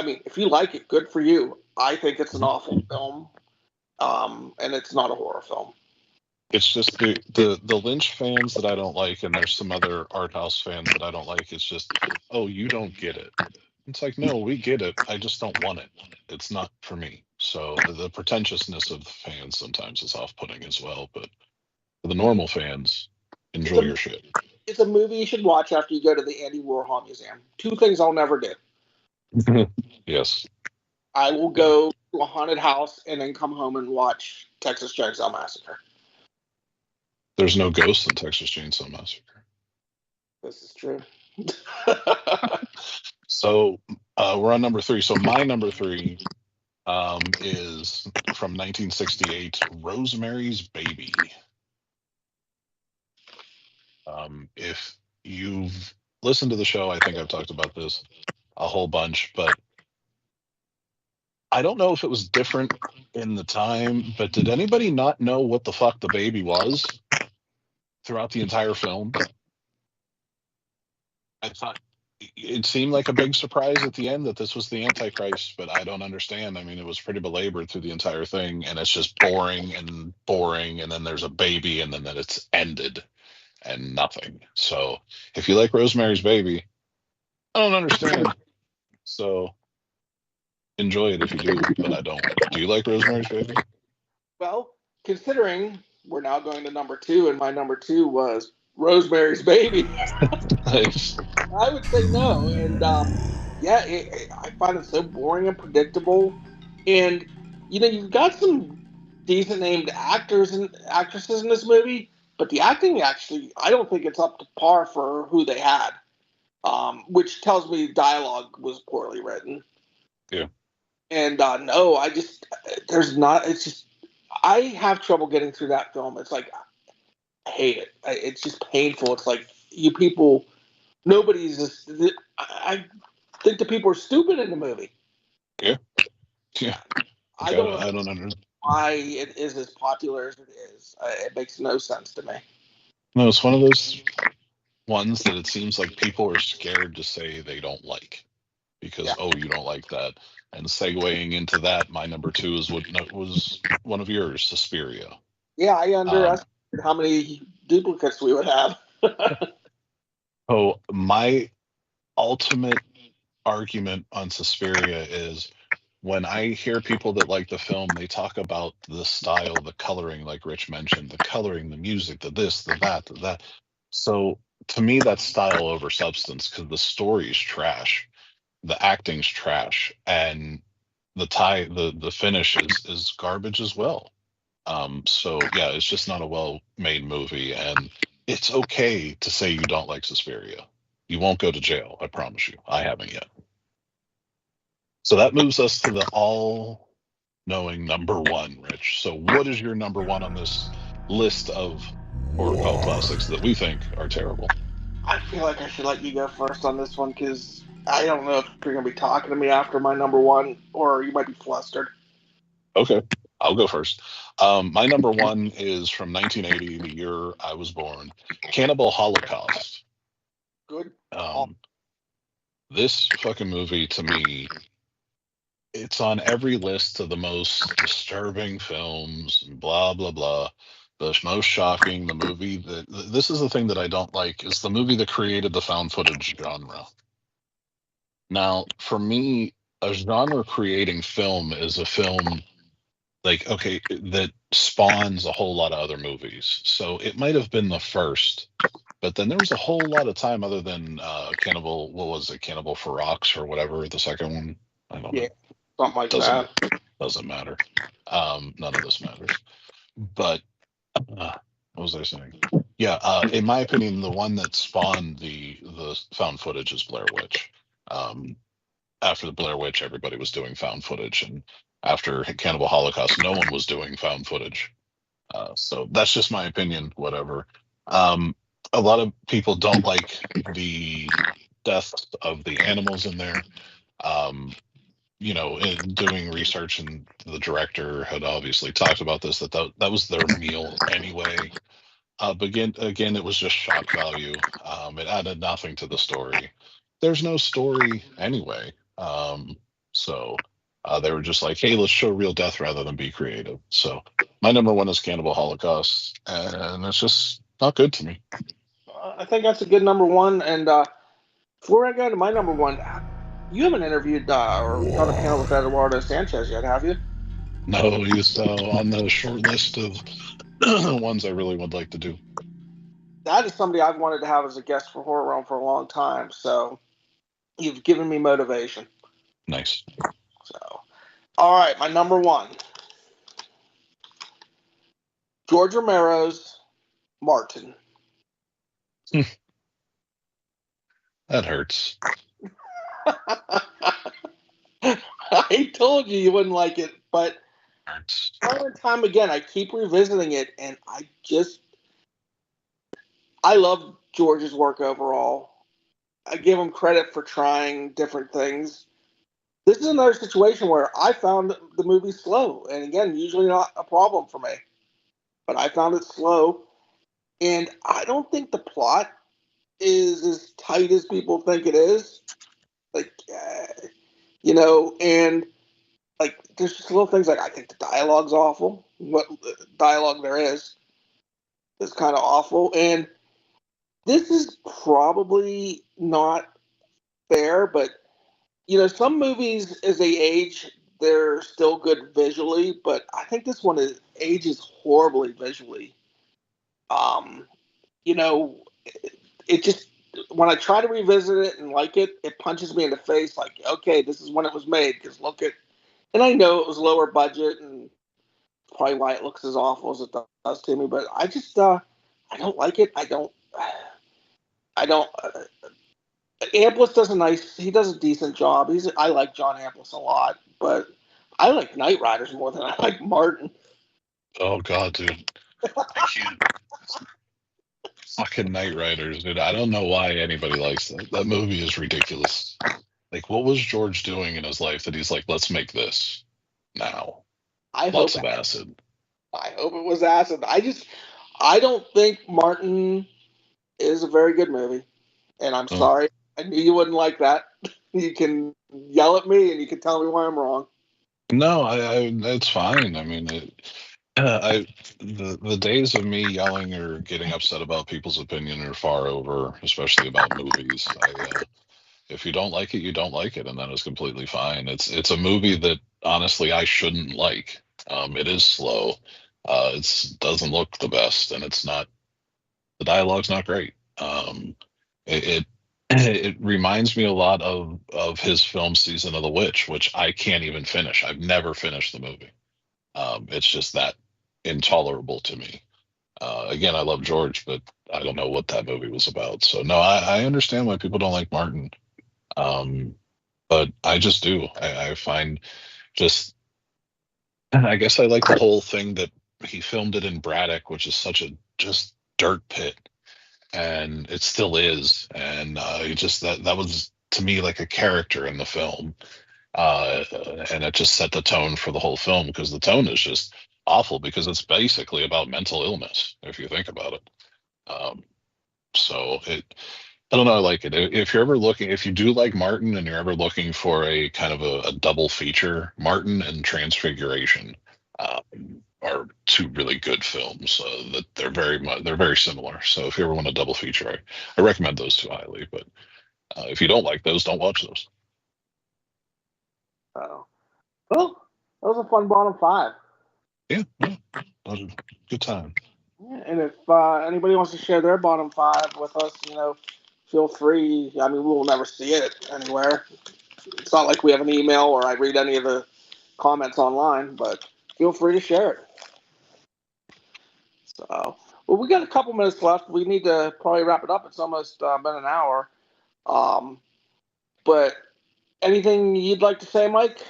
mean, if you like it, good for you. I think it's an awful film, and it's not a horror film. It's just the Lynch fans that I don't like, and there's some other art house fans that I don't like. It's just, oh, you don't get it. It's like, no, we get it. I just don't want it. It's not for me. So the pretentiousness of the fans sometimes is off-putting as well. But for the normal fans, enjoy your shit. It's a movie you should watch after you go to the Andy Warhol Museum. 2 things I'll never do. Yes. I will go to a haunted house and then come home and watch Texas Chainsaw Massacre. There's no ghosts in Texas Chainsaw Massacre. This is true. So we're on number 3. So my number 3 is from 1968, Rosemary's Baby. If you've listened to the show, I think I've talked about this a whole bunch, but I don't know if it was different in the time, but did anybody not know what the fuck the baby was throughout the entire film? I thought it seemed like a big surprise at the end that this was the Antichrist, but I don't understand. I mean, it was pretty belabored through the entire thing, and it's just boring, and then there's a baby, and then it's ended, and nothing. So if you like Rosemary's Baby, I don't understand. So enjoy it if you do, but I don't. Do you like Rosemary's Baby? Well, considering we're now going to number 2, and my number 2 was Rosemary's Baby, Nice. I would say no. And I find it so boring and predictable. And you've got some decent named actors and actresses in this movie, but the acting actually, I don't think it's up to par for who they had. Which tells me dialogue was poorly written. Yeah. And no, it's just, I have trouble getting through that film. It's like, I hate it. It's just painful. It's like, you people, I think the people are stupid in the movie. Yeah. I don't understand why it is as popular as it is. It makes no sense to me. No, it's one of those ones that it seems like people are scared to say they don't like because you don't like that. And segueing into that, my number 2 is what was one of yours, Suspiria. Yeah, I underestimated how many duplicates we would have. So my ultimate argument on Suspiria is when I hear people that like the film, they talk about the style, the coloring, like Rich mentioned, the coloring, the music, the this, the that, the that. So to me, that's style over substance because the story's trash, the acting's trash, and the finish is garbage as well. So yeah, it's just not a well-made movie, and it's okay to say you don't like Suspiria. You won't go to jail, I promise you. I haven't yet. So that moves us to the all-knowing number 1, Rich. So what is your number 1 on this list of horror cult classics that we think are terrible? I feel like I should let you go first on this one because I don't know if you're going to be talking to me after my number 1, or you might be flustered. Okay, I'll go first. My number 1 is from 1980, the year I was born. Cannibal Holocaust. Good. This fucking movie, to me, it's on every list of the most disturbing films, blah, blah, blah. The most shocking, the movie that, this is the thing that I don't like, is the movie that created the found footage genre. Now, for me, a genre creating film is a film that spawns a whole lot of other movies. So it might have been the first, but then there was a whole lot of time other than Cannibal, what was it, Cannibal for Rocks or whatever, the second one? I don't know. Something like that. Doesn't matter. None of this matters. But what was I saying? Yeah, in my opinion, the one that spawned the found footage is Blair Witch. After the Blair Witch, everybody was doing found footage, and after Cannibal Holocaust, no one was doing found footage. So that's just my opinion. Whatever. A lot of people don't like the deaths of the animals in there. Um, in doing research, and the director had obviously talked about this, that was their meal anyway. But again, it was just shock value. It added nothing to the story. There's no story anyway. So they were just like, hey, let's show real death rather than be creative. So my number one is Cannibal Holocaust, and it's just not good to me. I think that's a good number one. And before I go into my number one, you haven't interviewed or done a panel with Eduardo Sanchez yet, have you? No, he's on the short list of ones I really would like to do. That is somebody I've wanted to have as a guest for Horror Realm for a long time. So you've given me motivation. Nice. So, all right, my number one, George Romero's Martin. That hurts. I told you wouldn't like it, but Hurts. time and time again, I keep revisiting it, and I love George's work overall. I give him credit for trying different things. This is another situation where I found the movie slow, and again, usually not a problem for me, but I found it slow, and I don't think the plot is as tight as people think it is. Like, and like, there's just little things like I think the dialogue's awful. What dialogue there is kind of awful, and this is probably not fair, but some movies as they age, they're still good visually, but I think this one ages horribly visually. You know, it just, when I try to revisit it and like it, it punches me in the face. Like, okay, this is when it was made. Because and I know it was lower budget, and probably why it looks as awful as it does to me. But I just, I don't like it. I don't. Amplis he does a decent job. I like John Amplis a lot, but I like Knight Riders more than I like Martin. Oh God, dude, I can't. Fucking Knight Riders, dude. I don't know why anybody likes that. That movie is ridiculous. Like, what was George doing in his life that he's like, let's make this now? Lots of acid. I hope it was acid. I don't think Martin is a very good movie, and I'm sorry. I knew you wouldn't like that. You can yell at me and you can tell me why I'm wrong. No, it's fine. I mean, the days of me yelling or getting upset about people's opinion are far over, especially about movies. If you don't like it, you don't like it, and that is completely fine. It's a movie that honestly I shouldn't like. It is slow. It doesn't look the best, and the dialogue's not great. It it reminds me a lot of his film Season of the Witch, which I can't even finish. I've never finished the movie. It's just that intolerable to me. Again, I love George, but I don't know what that movie was about. So no, I understand why people don't like Martin. But I just do. I find just, I guess I like the whole thing that he filmed it in Braddock, which is such a just dirt pit, and it still is. And that was to me like a character in the film, and it just set the tone for the whole film, because the tone is just awful, because it's basically about mental illness if you think about it. So I don't know, I like it. If you do like Martin and you're ever looking for a kind of a double feature, Martin and Transfiguration are two really good films. That they're very similar. So if you ever want a double feature, I recommend those two highly. But if you don't like those, don't watch those. Oh, well, that was a fun bottom five. Yeah, that was a good time. Yeah, and if anybody wants to share their bottom five with us, feel free. I mean, we will never see it anywhere. It's not like we have an email or I read any of the comments online, but feel free to share it. So, well, we got a couple minutes left. We need to probably wrap it up. It's almost been an hour. But anything you'd like to say, Mike?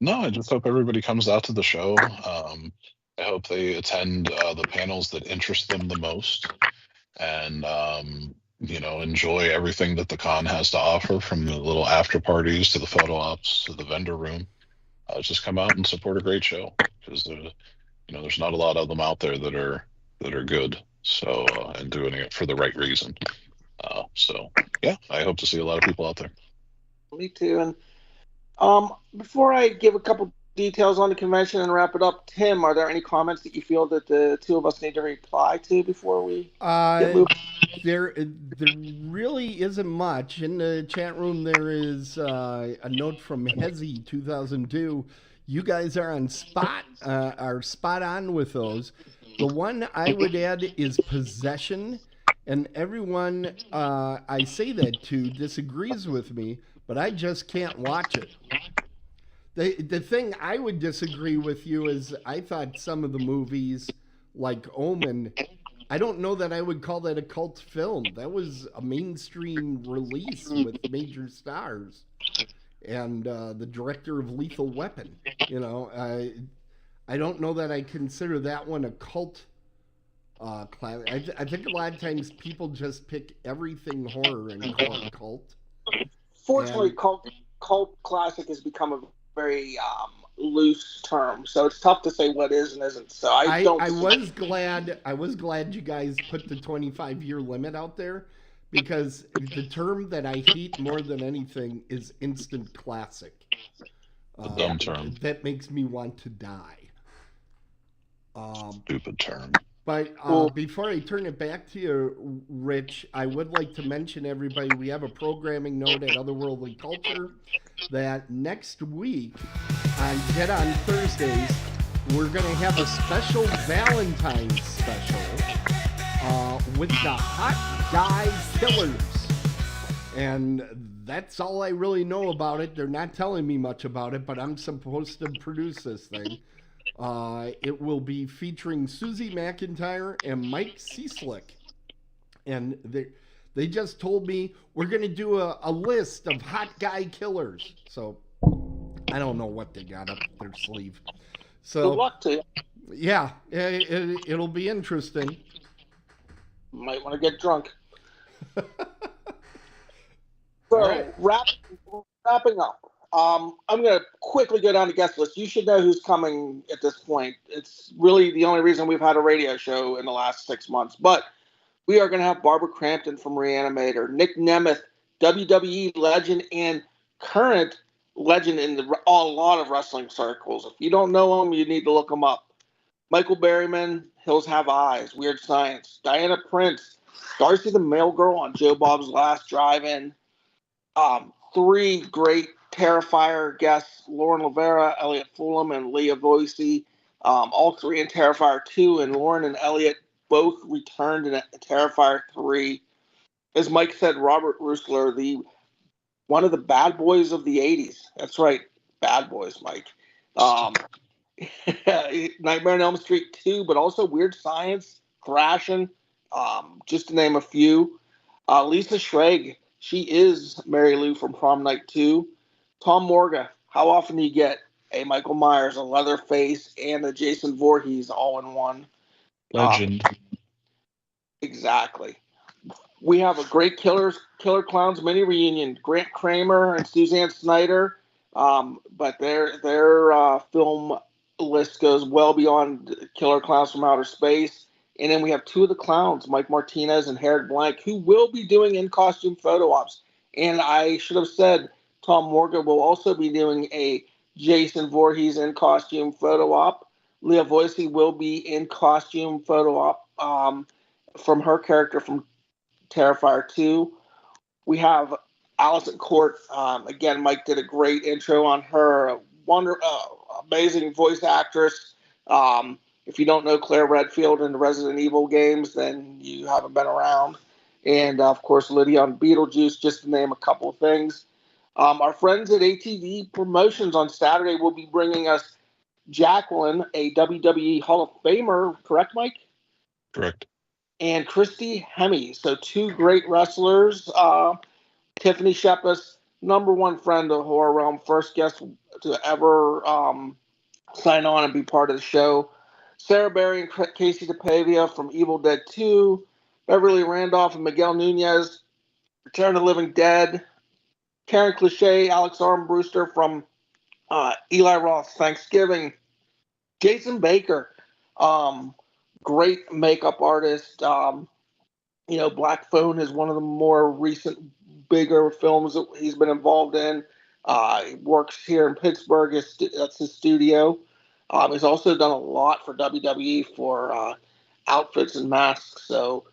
No, I just hope everybody comes out to the show. I hope they attend the panels that interest them the most, and enjoy everything that the con has to offer, from the little after parties to the photo ops to the vendor room. Just come out and support a great show, because there's not a lot of them out there that are good. So and doing it for the right reason. So yeah, I hope to see a lot of people out there. Me too. And before I give a couple details on the convention and wrap it up, Tim, are there any comments that you feel that the two of us need to reply to before we get moving? There really isn't much. In the chat room, there is a note from Hezzy 2002. You guys are spot on with those. The one I would add is Possession, and everyone I say that to disagrees with me, but I just can't watch it. The thing I would disagree with you is I thought some of the movies, like Omen, I don't know that I would call that a cult film. That was a mainstream release with major stars, and the director of Lethal Weapon. I don't know that I consider that one a cult class. I think a lot of times people just pick everything horror and call it cult. Fortunately, cult classic has become a very loose term, so it's tough to say what is and isn't. So I was glad you guys put the 25-year limit out there, because the term that I hate more than anything is instant classic. The dumb term that makes me want to die. Stupid term. But before I turn it back to you, Rich, I would like to mention everybody, we have a programming note at Otherworldly Culture that next week on Dead on Thursdays, we're going to have a special Valentine's special with the Hot Guy Killers. And that's all I really know about it. They're not telling me much about it, but I'm supposed to produce this thing. It will be featuring Susie McIntyre and Mike Cieslik. And they just told me we're going to do a list of hot guy killers. So I don't know what they got up their sleeve. So good luck to you. Yeah, it'll be interesting. Might want to get drunk. Right. Wrapping up. I'm going to quickly go down the guest list. You should know who's coming at this point. It's really the only reason we've had a radio show in the last 6 months. But we are going to have Barbara Crampton from Reanimator, Nick Nemeth, WWE legend and current legend in a lot of wrestling circles. If you don't know him, you need to look him up. Michael Berryman, Hills Have Eyes, Weird Science, Diana Prince, Darcy the Mail Girl on Joe Bob's Last Drive-In. 3 great Terrifier guests, Lauren Rivera, Elliot Fulham, and Leah Voicey. All 3 in Terrifier 2, and Lauren and Elliot both returned in Terrifier 3. As Mike said, Robert Rusler, one of the bad boys of the 80s. That's right, bad boys, Mike. Nightmare on Elm Street 2, but also Weird Science, Thrashing, just to name a few. Lisa Schrage, she is Mary Lou from Prom Night 2. Tom Morga, how often do you get a Michael Myers, a Leatherface, and a Jason Voorhees all in one? Legend. Exactly. We have a great Killer Clowns mini reunion. Grant Kramer and Suzanne Snyder, but their film list goes well beyond Killer Clowns from Outer Space. And then we have 2 of the clowns, Mike Martinez and Harold Blank, who will be doing in-costume photo ops. And I should have said Tom Morgan will also be doing a Jason Voorhees in-costume photo op. Leah Voicey will be in-costume photo op from her character from Terrifier 2. We have Allison Court. Again, Mike did a great intro on her. Amazing voice actress. If you don't know Claire Redfield in the Resident Evil games, then you haven't been around. And, of course, Lydia on Beetlejuice, just to name a couple of things. Our friends at ATV Promotions on Saturday will be bringing us Jacqueline, a WWE Hall of Famer. Correct, Mike? Correct. And Christy Hemme. So 2 great wrestlers. Tiffany Shepis, #1 friend of Horror Realm, first guest to ever sign on and be part of the show. Sarah Berry and Casey DePavia from Evil Dead 2, Beverly Randolph and Miguel Nunez, Return of the Living Dead, Karen Cliche, Alex Armbruster from Eli Roth's Thanksgiving, Jason Baker, great makeup artist. Black Phone is one of the more recent, bigger films that he's been involved in. He works here in Pittsburgh. That's his studio. He's also done a lot for WWE for outfits and masks. So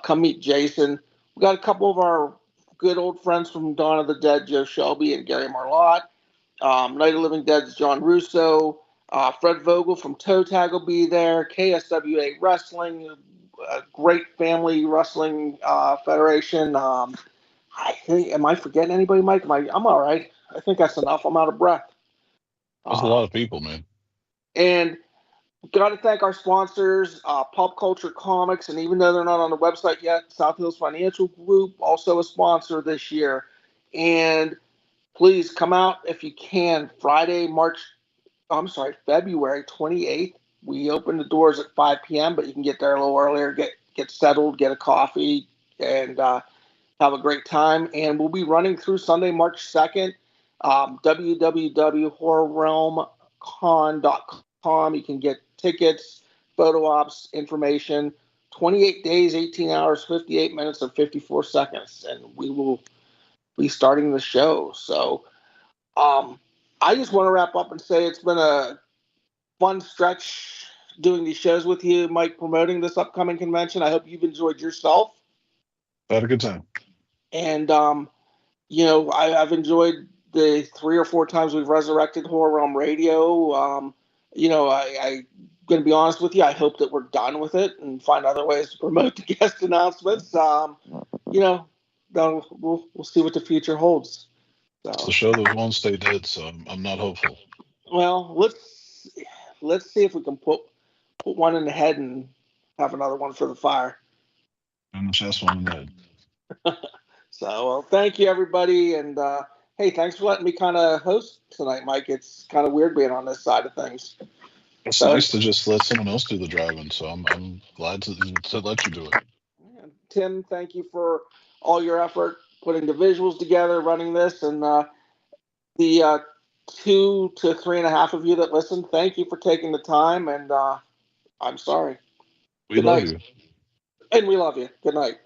come meet Jason. We got a couple of our good old friends from Dawn of the Dead, Joe Shelby and Gary Marlotte. Night of the Living Dead's John Russo. Fred Vogel from Toe Tag will be there. KSWA Wrestling, a great family wrestling federation. I think, am I forgetting anybody, Mike? I'm all right. I think that's enough. I'm out of breath. That's a lot of people, man. And got to thank our sponsors, Pop Culture Comics, and even though they're not on the website yet, South Hills Financial Group, also a sponsor this year. And please come out if you can. February 28th. We open the doors at 5 p.m., but you can get there a little earlier, get settled, get a coffee, and have a great time. And we'll be running through Sunday, March 2nd, www.horrorrealmcon.com. You can get tickets, photo ops, information. 28 days, 18 hours, 58 minutes, and 54 seconds. And we will be starting the show. So I just want to wrap up and say it's been a fun stretch doing these shows with you, Mike, promoting this upcoming convention. I hope you've enjoyed yourself. Had a good time. And, I've enjoyed the 3 or 4 times we've resurrected Horror Realm Radio. I'm going to be honest with you. I hope that we're done with it and find other ways to promote the guest announcements. We'll see what the future holds. So. It's the show that won't stay dead, so I'm not hopeful. Well, let's see if we can put one in the head and have another one for the fire. And the chest, one in the head. So, well, thank you, everybody. And, hey, thanks for letting me kind of host tonight, Mike. It's kind of weird being on this side of things. It's nice to just let someone else do the driving, so I'm glad to let you do it. And Tim, thank you for all your effort putting the visuals together, running this, and the 2 to 3.5 of you that listen, thank you for taking the time, and I'm sorry. We love you. And we love you. Good night.